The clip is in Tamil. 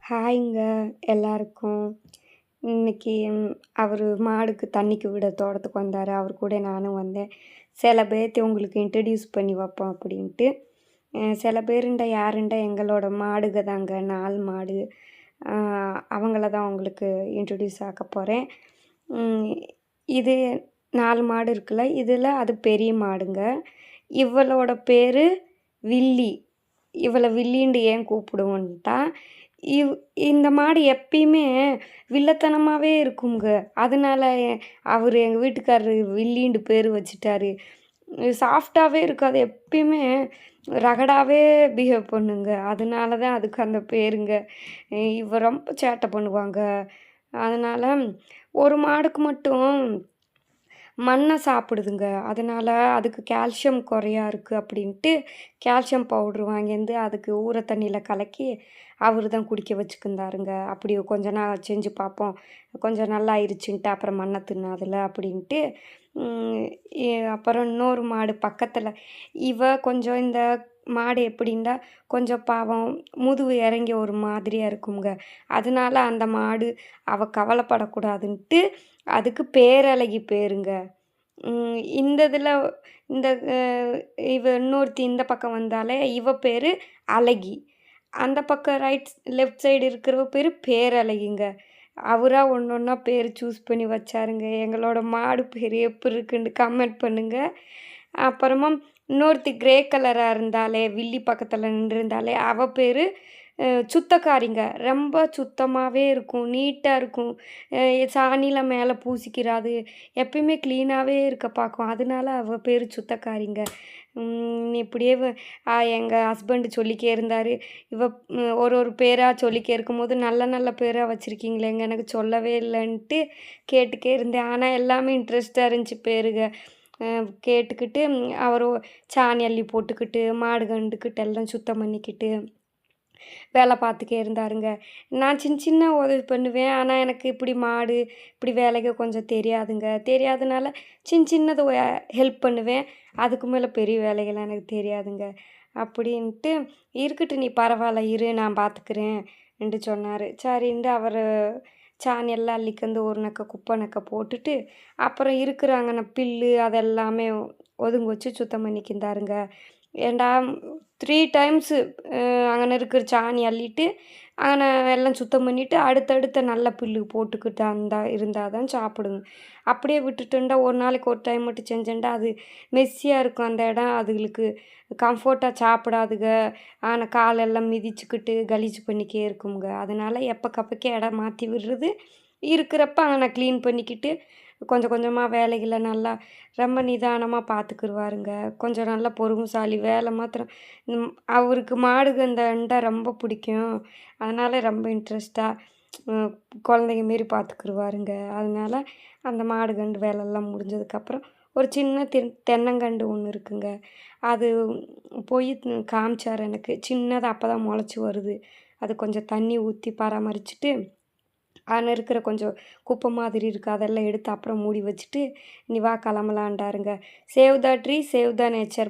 ஹாய்ங்க எல்லாருக்கும். இன்னைக்கு அவரு மாடுக்கு தண்ணிக்கு விட தோட்டத்துக்கு வந்தாரு. அவர் கூட நானும் வந்தேன். சில பேர்த்த உங்களுக்கு இன்ட்ரடியூஸ் பண்ணி வைப்போம் அப்படின்ட்டு. சில பேருண்ட யாருண்ட எங்களோட மாடுக தாங்க 4 மாடு. அவங்கள தான் உங்களுக்கு இன்ட்ரடியூஸ் ஆக்க போகிறேன். இது 4 மாடு இருக்குல்ல, இதில் அது பெரிய மாடுங்க. இவளோட பேர் வில்லி. இவளை வில்லின்னு ஏன் கூப்பிடுவோன்ட்டா, இந்த மாடு எப்பயுமே வில்லத்தனமாகவே இருக்குங்க. அதனால அவர் எங்கள் வீட்டுக்காரரு வில்லின்னு பேர் வச்சுட்டாரு. சாஃப்டாகவே இருக்காது, எப்பயுமே ரகடாகவே பிஹேவ் பண்ணுங்க. அதனால தான் அதுக்கு அந்த பேருங்க. இவ ரொம்ப சேட்டை பண்ணுவாங்க. அதனால் ஒரு மாடுக்கு மட்டும் மண்ணை சாப்பிடுதுங்க. அதனால் அதுக்கு கால்சியம் குறையா இருக்குது அப்படின்ட்டு கால்சியம் பவுட்ரு வாங்கியாந்து அதுக்கு ஊற தண்ணியில் கலக்கி அவர் தான் குடிக்க வச்சுக்கிந்தாருங்க. அப்படி கொஞ்ச நாள் செஞ்சு பார்ப்போம், கொஞ்சம் நல்லா ஆயிடுச்சுன்ட்டு அப்புறம் மண்ணை தின்னாதில்ல அப்படின்ட்டு. அப்புறம் இன்னொரு மாடு பக்கத்தில். கொஞ்சம் இந்த மாடு எப்படின்னா கொஞ்சம் பாவம், முதுகு இறங்கி ஒரு மாதிரியாக இருக்குங்க. அதனால அந்த மாடு கவலைப்படக்கூடாதுன்ட்டு அதுக்கு பேரழகி பேருங்க. இந்த இதில் இந்த இன்னொருத்தி இந்த பக்கம் வந்தாலே இவ பேர் அழகி. அந்த பக்கம் லெஃப்ட் சைடு இருக்கிறவ பேர் பேரழகிங்க. அவராக ஒன்று ஒன்றா பேர் சூஸ் பண்ணி வச்சாருங்க. எங்களோட மாடு பேர் எப்படி இருக்குன்னு கமெண்ட் பண்ணுங்கள். அப்புறமா இன்னொருத்தி கிரே கலராக இருந்தாலே, வில்லி பக்கத்தில் நின்றுருந்தாலே, அவள் பேர் சுத்தக்காரிங்க. ரொம்ப சுத்தமாகவே இருக்கும், நீட்டாக இருக்கும். சாணிலாம் மேலே பூசிக்கிறாது, எப்பயுமே க்ளீனாகவே இருக்க பார்க்கும். அதனால அவள் பேர் சுத்தக்காரிங்க. இப்படியே எங்கள் ஹஸ்பண்டு சொல்லிக்கே இருந்தார். ஒரு பேராக சொல்லிக்கே இருக்கும்போது நல்ல நல்ல பேராக வச்சுருக்கீங்களேங்க, எனக்கு சொல்லவே இல்லைன்ட்டு கேட்டுக்கே இருந்தேன். ஆனால் எல்லாமே இன்ட்ரெஸ்ட்டாக இருந்துச்சு பேருங்க. கேட்டுக்கிட்டு அவர் சாணி அள்ளி போட்டுக்கிட்டு மாடு கண்டுக்கிட்டு எல்லாம் சுத்தம் பண்ணிக்கிட்டு வேலை பார்த்துக்கே இருந்தாருங்க. நான் சின்ன சின்ன உதவி பண்ணுவேன். ஆனால் எனக்கு இப்படி மாடு இப்படி வேலைக்கு கொஞ்சம் தெரியாதுங்க. தெரியாதனால சின்ன சின்னது ஹெல்ப் பண்ணுவேன். அதுக்கு மேலே பெரிய வேலைகள்லாம் எனக்கு தெரியாதுங்க. அப்படின்ட்டு இருக்கட்டும், நீ பரவாயில்ல இரு, நான் பார்த்துக்கிறேன் என்று சொன்னார். சரின்ட்டு அவர் சாணி எல்லாம் அள்ளிக்கந்து ஒரு நக்கை குப்பை நக்கை போட்டுட்டு அப்புறம் இருக்கிறாங்கண்ணா புல்லு அதெல்லாமே ஒதுங்க வச்சு சுத்தம் பண்ணிக்கிந்தாருங்க. ஏண்டா 3 டைம்ஸு அங்கே இருக்கிற சாணி அள்ளிட்டு அங்கே எல்லாம் சுத்தம் பண்ணிவிட்டு அடுத்தடுத்த நல்ல புல்லு போட்டுக்கிட்டு இருந்தால் தான் சாப்பிடுங்க. அப்படியே விட்டுட்டுண்டா ஒரு நாளைக்கு ஒரு டைம் மட்டும் செஞ்சேன்டா அது மெஸ்ஸியாக இருக்கும் அந்த இடம், அதுகளுக்கு கம்ஃபர்ட்டாக சாப்பிடாதுங்க. ஆனால் காலெல்லாம் மிதிச்சுக்கிட்டு கலீஜ் பண்ணிக்கே இருக்குங்க. அதனால் எப்போக்கப்பக்கே இடம் மாற்றி விடுறது, இருக்கிறப்ப அங்கே க்ளீன் பண்ணிக்கிட்டு கொஞ்சம் கொஞ்சமாக வேலைகளை நல்லா ரொம்ப நிதானமாக பார்த்துக்கிருவாருங்க. கொஞ்சம் நல்லா பொறுமைசாலி. வேலை மாத்திரம் அவருக்கு மாடுகண்டா ரொம்ப பிடிக்கும். அதனால் ரொம்ப இன்ட்ரெஸ்ட்டாக குழந்தைங்க மாரி பார்த்துக்கிருவாருங்க. அதனால் அந்த மாடுகண்டு வேலையெல்லாம் முடிஞ்சதுக்கப்புறம் ஒரு சின்ன தென்னங்கண்டு ஒன்று இருக்குங்க. அது போய் காமிச்சார் எனக்கு. சின்னதாக அப்போ தான் முளைச்சி வருது. அது கொஞ்சம் தண்ணி ஊற்றி பராமரிச்சுட்டு அதில் இருக்கிற கொஞ்சம் குப்பை மாதிரி இருக்குது, அதெல்லாம் எடுத்து அப்புறம் மூடி வச்சுட்டு நீ வா கிளம்பலான்டாருங்க. Save the tree save the nature.